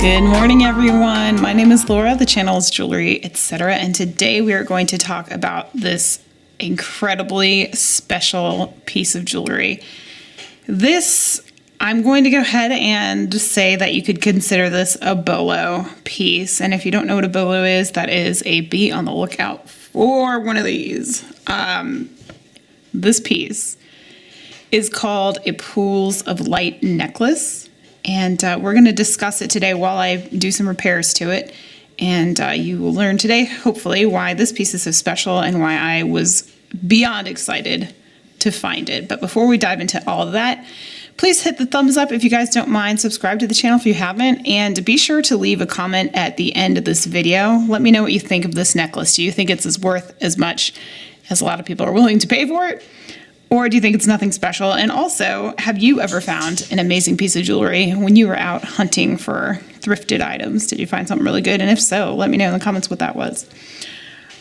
Good morning, everyone. My name is Laura. The channel is Jewelry, etc. And today we are going to talk about this incredibly special piece of jewelry. I'm going to go ahead and say that you could consider this a bolo piece. And if you don't know what a bolo is, that is be on the lookout for one of these. This piece is called a Pools of Light necklace. And we're going to discuss it today while I do some repairs to it. And you will learn today, hopefully, why this piece is so special and why I was beyond excited to find it. But before we dive into all of that, please hit the thumbs up if you guys don't mind. Subscribe to the channel if you haven't. And be sure to leave a comment at the end of this video. Let me know what you think of this necklace. Do you think it's worth as much as a lot of people are willing to pay for it? Or do you think it's nothing special? And also, have you ever found an amazing piece of jewelry when you were out hunting for thrifted items? Did you find something really good? And if so, let me know in the comments what that was.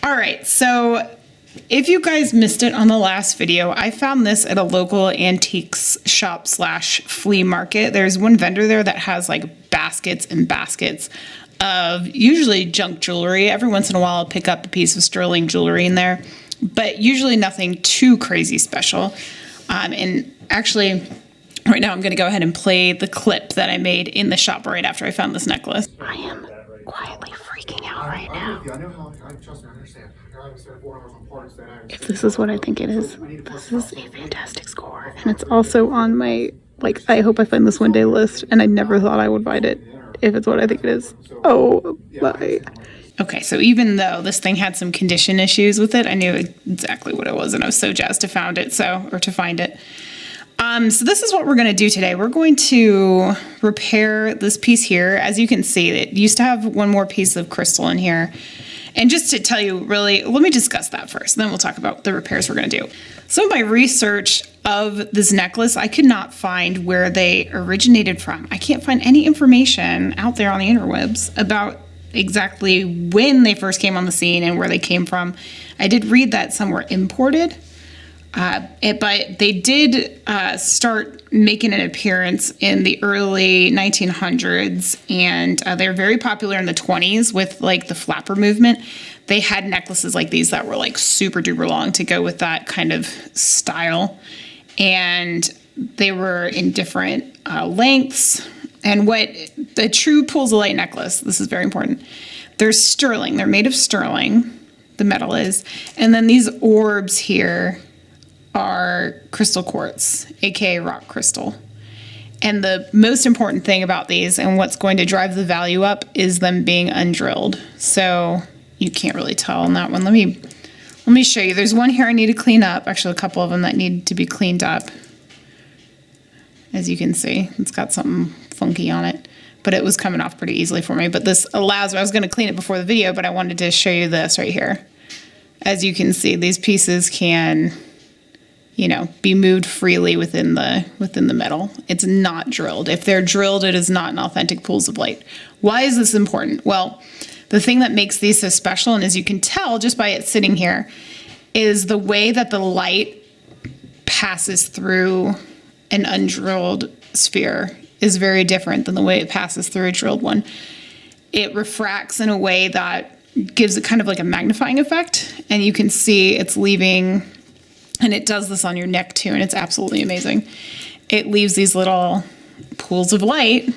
All right, so if you guys missed it on the last video, I found this at a local antiques shop / flea market. There's one vendor there that has like baskets and baskets of usually junk jewelry. Every once in a while, I'll pick up a piece of sterling jewelry in there, but usually nothing too crazy special. And actually, right now I'm going to go ahead and play the clip that I made in the shop right after I found this necklace. I am quietly freaking out right now. If this is what I think it is, this is a fantastic score. And it's also on my, I hope I find this one day list, and I never thought I would find it if it's what I think it is. Oh, bye. Okay, so even though this thing had some condition issues with it, I knew exactly what it was, and I was so jazzed to find it. So this is what we're going to do today. We're going to repair this piece here. As you can see, it used to have one more piece of crystal in here. And just to tell you, really, let me discuss that first, then we'll talk about the repairs we're going to do. Some of my research of this necklace, I could not find where they originated from. I can't find any information out there on the interwebs about exactly when they first came on the scene and where they came from. I did read that some were imported, but they did start making an appearance in the early 1900s, and they were very popular in the 20s with like the flapper movement. They had necklaces like these that were like super duper long to go with that kind of style, and they were in different lengths. And what the true Pools of Light necklace, this is very important. They're sterling. They're made of sterling, the metal is. And then these orbs here are crystal quartz, aka rock crystal. And the most important thing about these and what's going to drive the value up is them being undrilled. So you can't really tell on that one. Let me show you. There's one here I need to clean up. Actually, a couple of them that need to be cleaned up. As you can see, it's got something funky on it, but it was coming off pretty easily for me. But this allows me, I was going to clean it before the video, but I wanted to show you this right here. As you can see, these pieces can, be moved freely within the metal. It's not drilled. If they're drilled, it is not an authentic Pools of Light. Why is this important? Well, the thing that makes these so special, and as you can tell just by it sitting here, is the way that the light passes through an undrilled sphere is very different than the way it passes through a drilled one. It refracts in a way that gives it kind of like a magnifying effect, and you can see it's leaving, and it does this on your neck too, and it's absolutely amazing. It leaves these little pools of light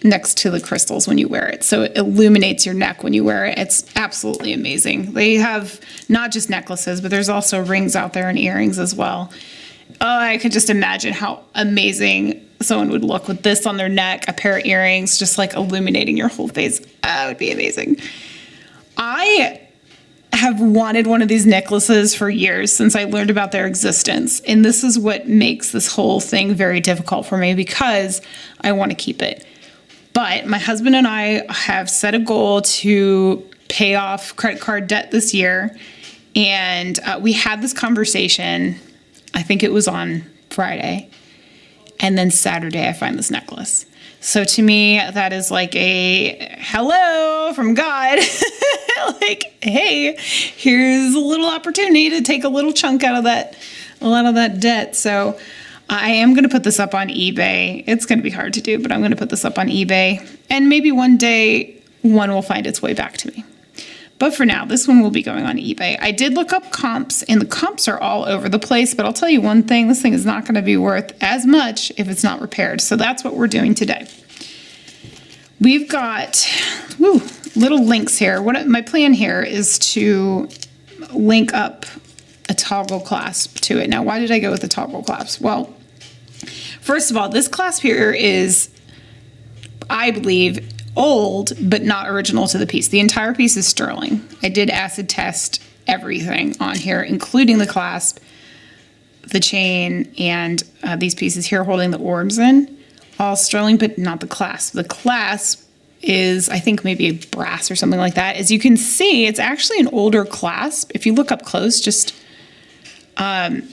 next to the crystals when you wear it, so it illuminates your neck when you wear it. It's absolutely amazing. They have not just necklaces, but there's also rings out there and earrings as well. Oh, I could just imagine how amazing someone would look with this on their neck, a pair of earrings, just like illuminating your whole face. That would be amazing. I have wanted one of these necklaces for years since I learned about their existence. And this is what makes this whole thing very difficult for me because I want to keep it. But my husband and I have set a goal to pay off credit card debt this year. And we had this conversation, I think it was on Friday. And then Saturday, I find this necklace. So to me, that is like a hello from God. Like, hey, here's a little opportunity to take a little chunk out of that debt. So I am going to put this up on eBay. It's going to be hard to do, but I'm going to put this up on eBay. And maybe one day one will find its way back to me. But for now, this one will be going on eBay. I did look up comps, and the comps are all over the place. But I'll tell you one thing, this thing is not going to be worth as much if it's not repaired. So that's what we're doing today. We've got little links here. My plan here is to link up a toggle clasp to it. Now, why did I go with the toggle clasp? Well, first of all, this clasp here is, I believe, old, but not original to the piece. The entire piece is sterling. I did acid test everything on here, including the clasp, the chain, and these pieces here holding the orbs in. All sterling, but not the clasp. The clasp is, I think, maybe a brass or something like that. As you can see, it's actually an older clasp. If you look up close, just, I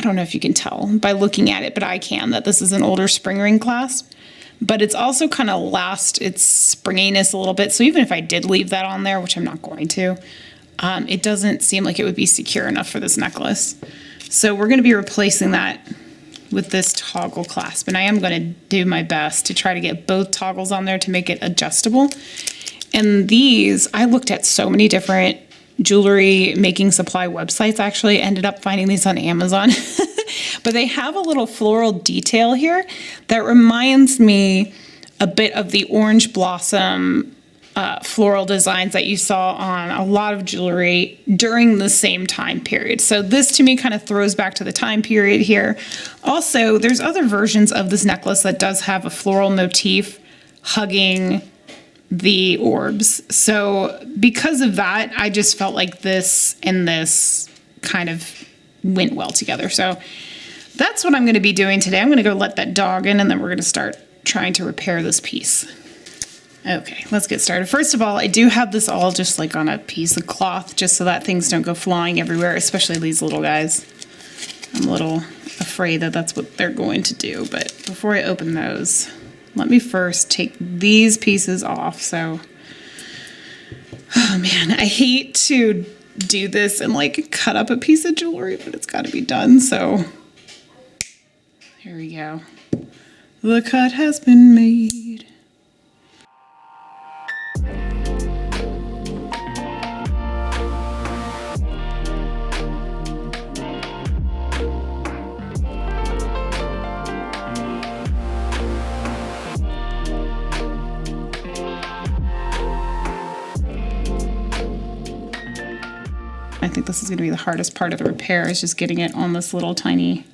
don't know if you can tell by looking at it, but I can, that this is an older spring ring clasp. But it's also kind of lost its springiness a little bit. So even if I did leave that on there, which I'm not going to, it doesn't seem like it would be secure enough for this necklace. So we're going to be replacing that with this toggle clasp, and I am going to do my best to try to get both toggles on there to make it adjustable. And these, I looked at so many different jewelry making supply websites. I actually ended up finding these on Amazon, but they have a little floral detail here that reminds me a bit of the orange blossom floral designs that you saw on a lot of jewelry during the same time period. So this to me kind of throws back to the time period here. Also, there's other versions of this necklace that does have a floral motif hugging the orbs. So because of that, I just felt like this and this kind of went well together. So that's what I'm going to be doing today. I'm going to go let that dog in, and then we're going to start trying to repair this piece. Okay, let's get started. First of all, I do have this all just like on a piece of cloth, just so that things don't go flying everywhere, especially these little guys. I'm a little afraid that that's what they're going to do, but before I open those, let me first take these pieces off. So, oh man, I hate to do this and like cut up a piece of jewelry, but it's got to be done. So here we go. The cut has been made. I think this is going to be the hardest part of the repair, is just getting it on this little tiny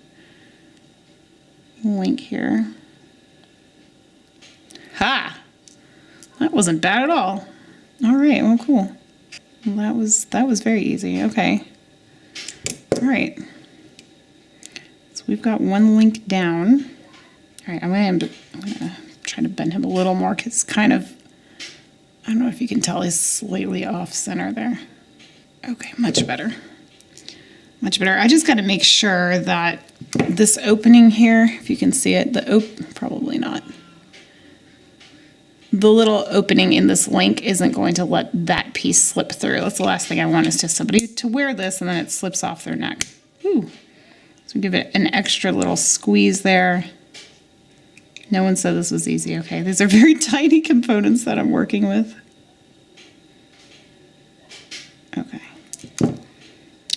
link here. Ha! That wasn't bad at all. All right, well, cool. Well, that was very easy. Okay. All right. So we've got one link down. All right, I'm gonna try to bend him a little more, because kind of, I don't know if you can tell, he's slightly off center there. Okay, much better. Much better. I just got to make sure that this opening here, if you can see it, probably not. The little opening in this link isn't going to let that piece slip through. That's the last thing I want, is to somebody to wear this and then it slips off their neck. Ooh. So give it an extra little squeeze there. No one said this was easy. Okay, these are very tiny components that I'm working with. Okay.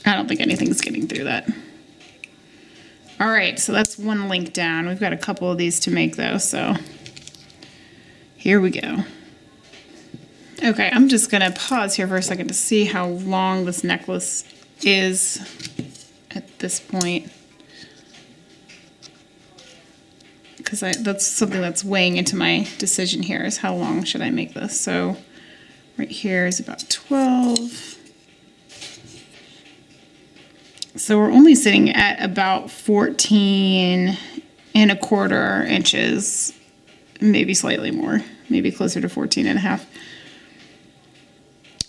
I don't think anything's getting through that. All right, so that's one link down. We've got a couple of these to make though, so here we go. Okay, I'm just gonna pause here for a second to see how long this necklace is at this point, because that's something that's weighing into my decision here, is how long should I make this. So right here is about 12. So we're only sitting at about 14¼ inches, maybe slightly more, maybe closer to 14½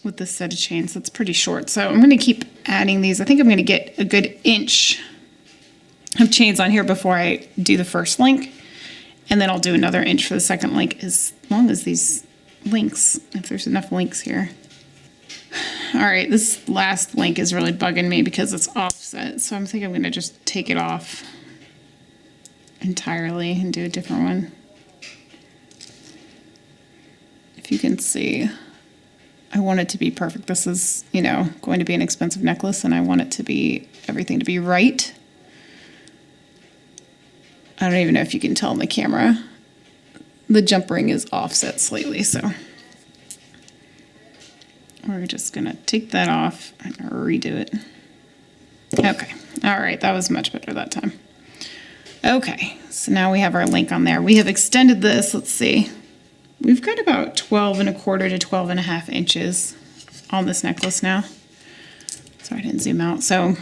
with this set of chains. That's pretty short. So I'm going to keep adding these. I think I'm going to get a good inch of chains on here before I do the first link. And then I'll do another inch for the second link, as long as these links, if there's enough links here. All right, this last link is really bugging me because it's offset, so I'm thinking I'm going to just take it off entirely and do a different one. If you can see, I want it to be perfect. This is, you know, going to be an expensive necklace, and I want it to be, everything to be right. I don't even know if you can tell in the camera. The jump ring is offset slightly, so we're just gonna take that off and redo it. Okay, all right, that was much better that time. Okay, so now we have our link on there. We have extended this, let's see. We've got about 12¼ to 12½ inches on this necklace now. Sorry, I didn't zoom out. So,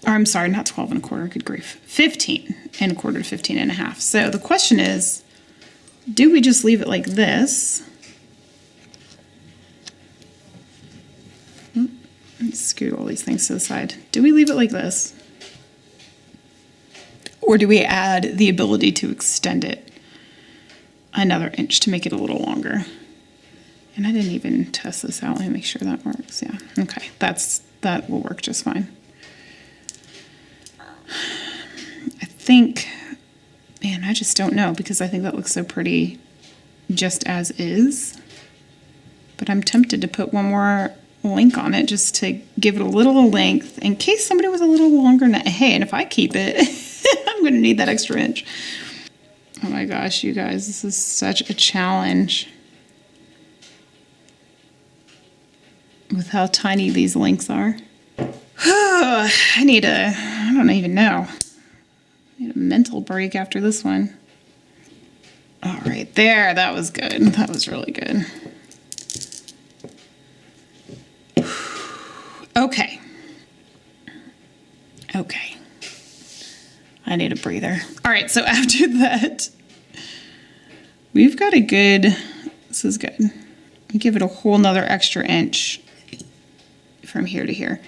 or I'm sorry, not 12¼ good grief. 15¼ to 15½. So the question is, do we just leave it like this? Let me scoot all these things to the side. Do we leave it like this? Or do we add the ability to extend it another inch to make it a little longer? And I didn't even test this out. Let me make sure that works. Yeah, okay, that will work just fine. I think, man, I just don't know, because I think that looks so pretty just as is. But I'm tempted to put one more link on it just to give it a little length in case somebody was a little longer. Hey, and if I keep it, I'm going to need that extra inch. Oh my gosh, you guys, this is such a challenge with how tiny these links are. I don't even know. I need a mental break after this one. All right, there, that was good. That was really good. Okay. Okay. I need a breather. All right, so after that, we've got a good, this is good. We give it a whole nother extra inch from here to here.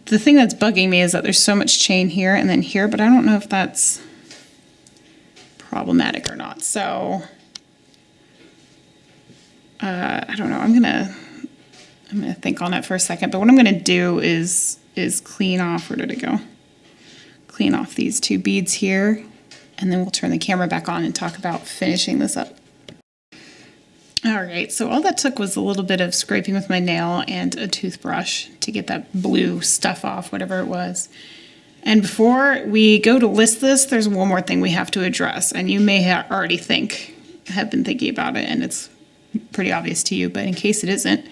The thing that's bugging me is that there's so much chain here and then here, but I don't know if that's problematic or not. So, I don't know. I'm gonna think on it for a second, but what I'm gonna do is clean off, where did it go? Clean off these two beads here, and then we'll turn the camera back on and talk about finishing this up. All right, so all that took was a little bit of scraping with my nail and a toothbrush to get that blue stuff off, whatever it was. And before we go to list this, there's one more thing we have to address, and you may already have been thinking about it, and it's pretty obvious to you, but in case it isn't,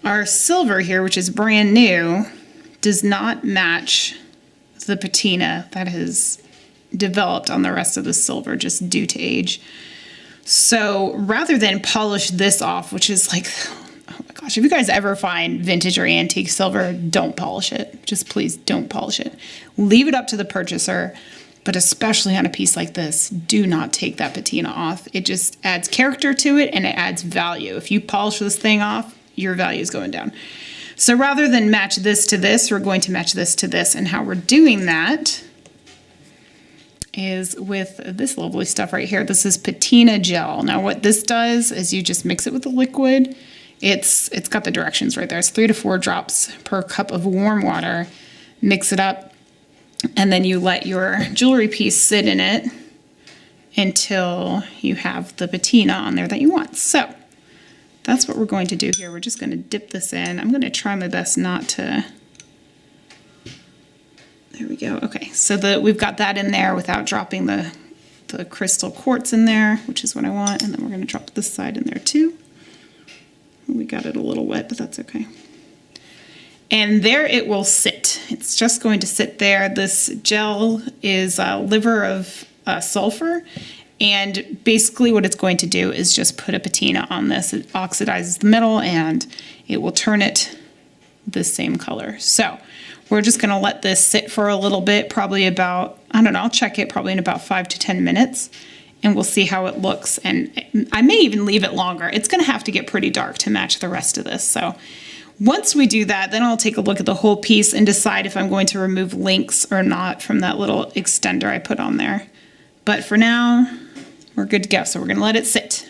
our silver here, which is brand new, does not match the patina that has developed on the rest of the silver just due to age. So rather than polish this off, which is like, oh my gosh, if you guys ever find vintage or antique silver, don't polish it. Just please don't polish it. Leave it up to the purchaser, but especially on a piece like this, do not take that patina off. It just adds character to it and it adds value. If you polish this thing off, your value is going down. So rather than match this to this, we're going to match this to this. And how we're doing that is with this lovely stuff right here. This is patina gel. Now what this does is you just mix it with the liquid. It's got the directions right there. It's 3 to 4 drops per cup of warm water. Mix it up, and then you let your jewelry piece sit in it until you have the patina on there that you want. So that's what we're going to do here. We're just going to dip this in. I'm going to try my best not to. There we go. Okay, so we've got that in there without dropping the crystal quartz in there, which is what I want. And then we're going to drop this side in there too. We got it a little wet, but that's okay. And there it will sit. It's just going to sit there. This gel is liver of sulfur. And basically what it's going to do is just put a patina on this. It oxidizes the metal and it will turn it the same color. So we're just going to let this sit for a little bit, probably about, I don't know, I'll check it probably in about 5 to 10 minutes, and we'll see how it looks. And I may even leave it longer. It's going to have to get pretty dark to match the rest of this. So once we do that, then I'll take a look at the whole piece and decide if I'm going to remove links or not from that little extender I put on there. But for now, we're good to go. So we're going to let it sit.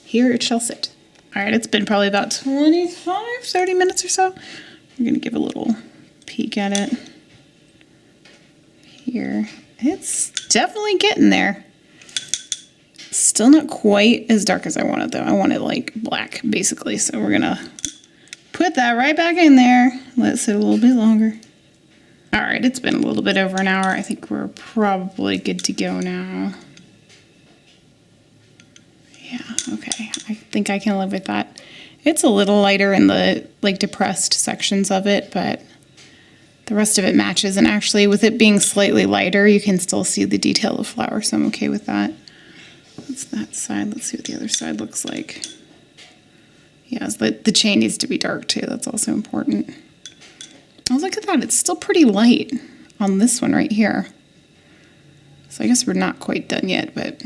Here it shall sit. All right, it's been probably about 25, 30 minutes or so. We're going to give a little peek at it here. It's definitely getting there. Still not quite as dark as I want it though. I want it like black basically. So we're gonna put that right back in there. Let it sit a little bit longer. All right, it's been a little bit over an hour. I think we're probably good to go now. Yeah, okay. I think I can live with that. It's a little lighter in the like depressed sections of it, but the rest of it matches. And actually with it being slightly lighter, you can still see the detail of the flower, so I'm okay with that. That's that side. Let's see what the other side looks like. Yeah, the chain needs to be dark too. That's also important. Oh, look at that. It's still pretty light on this one right here. So I guess we're not quite done yet, but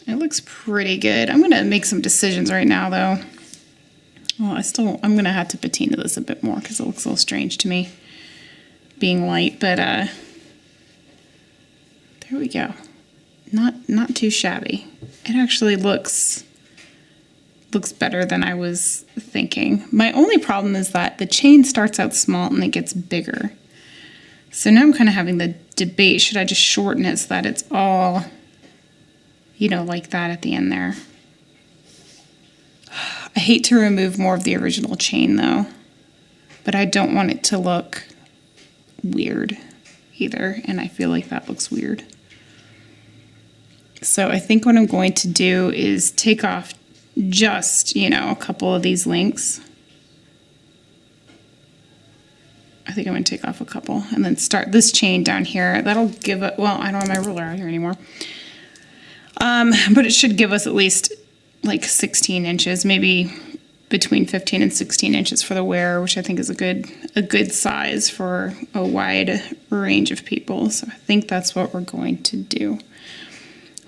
it looks pretty good. I'm going to make some decisions right now, though. Well, I'm going to have to patina this a bit more because it looks a little strange to me being light, but there we go. Not too shabby. It actually looks better than I was thinking. My only problem is that the chain starts out small and it gets bigger. So now I'm kind of having the debate, should I just shorten it so that it's all, you know, like that at the end there. I hate to remove more of the original chain though, but I don't want it to look weird either, and I feel like that looks weird. So I think what I'm going to do is take off just, you know, a couple of these links. I think I'm going to take off a couple and then start this chain down here. That'll give it, well, I don't have my ruler out here anymore. But it should give us at least like 16 inches, maybe between 15 and 16 inches for the wearer, which I think is a good size for a wide range of people. So I think that's what we're going to do.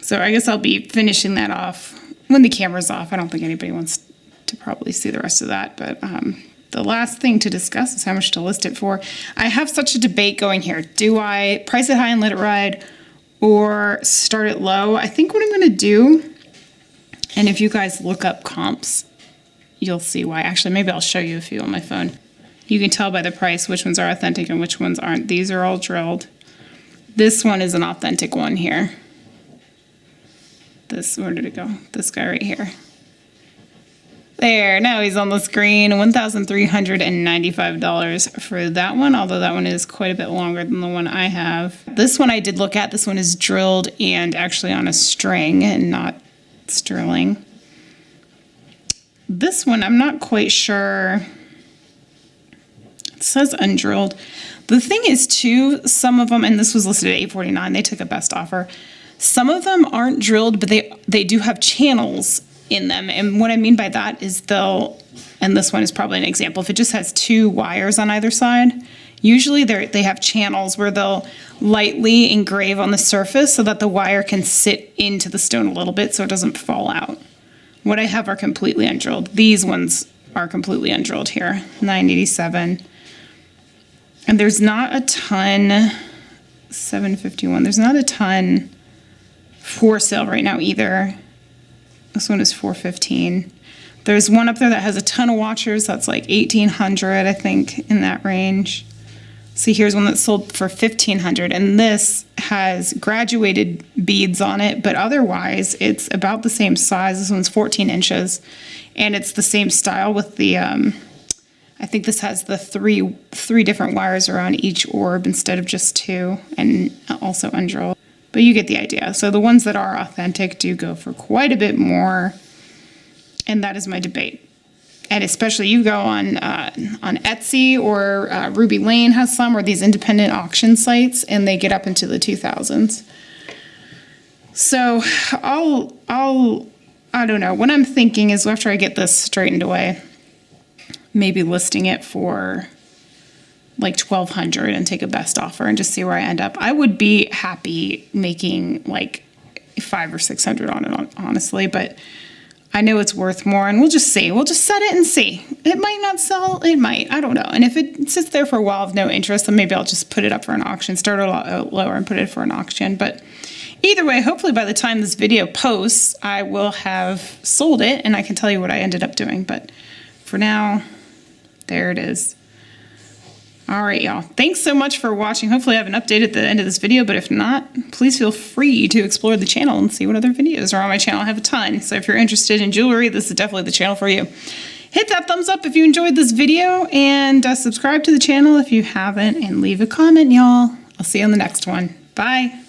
So I guess I'll be finishing that off when the camera's off. I don't think anybody wants to probably see the rest of that, but the last thing to discuss is how much to list it for. I have such a debate going here. Do I price it high and let it ride or start it low? I think what I'm going to do, and if you guys look up comps, you'll see why. Actually, maybe I'll show you a few on my phone. You can tell by the price which ones are authentic and which ones aren't. These are all drilled. This one is an authentic one here. Where did it go? This guy right here. There, now he's on the screen. $1,395 for that one, although that one is quite a bit longer than the one I have. This one I did look at. This one is drilled and actually on a string and not sterling. This one, I'm not quite sure. It says undrilled. The thing is, too, some of them, and this was listed at $849, they took a best offer. Some of them aren't drilled, but they do have channels in them. And what I mean by that is and this one is probably an example, if it just has two wires on either side, usually they have channels where they'll lightly engrave on the surface so that the wire can sit into the stone a little bit so it doesn't fall out. What I have are completely undrilled. These ones are completely undrilled here, $987. And there's not a ton, $751, there's not a ton for sale right now either. This one is $415. There's one up there that has a ton of watchers. That's like $1,800, I think, in that range. See, here's one that's sold for $1,500, and this has graduated beads on it, but otherwise it's about the same size. This one's 14 inches, and it's the same style with the, I think this has the three different wires around each orb instead of just two, and also undrilled. But you get the idea. So the ones that are authentic do go for quite a bit more, and that is my debate. And especially you go on Etsy or Ruby Lane has some, or these independent auction sites, and they get up into the 2000s. So I don't know. What I'm thinking is after I get this straightened away, maybe listing it for like $1,200 and take a best offer and just see where I end up. I would be happy making like $500 or $600 on it, honestly, but I know it's worth more, and we'll just see. We'll just set it and see. It might not sell. It might. I don't know. And if it sits there for a while of no interest, then maybe I'll just put it up for an auction, start a lot lower and put it for an auction. But either way, hopefully by the time this video posts, I will have sold it and I can tell you what I ended up doing. But for now, there it is. All right, y'all. Thanks so much for watching. Hopefully I have an update at the end of this video, but if not, please feel free to explore the channel and see what other videos are on my channel. I have a ton. So if you're interested in jewelry, this is definitely the channel for you. Hit that thumbs up if you enjoyed this video, and subscribe to the channel if you haven't, and leave a comment, y'all. I'll see you on the next one. Bye.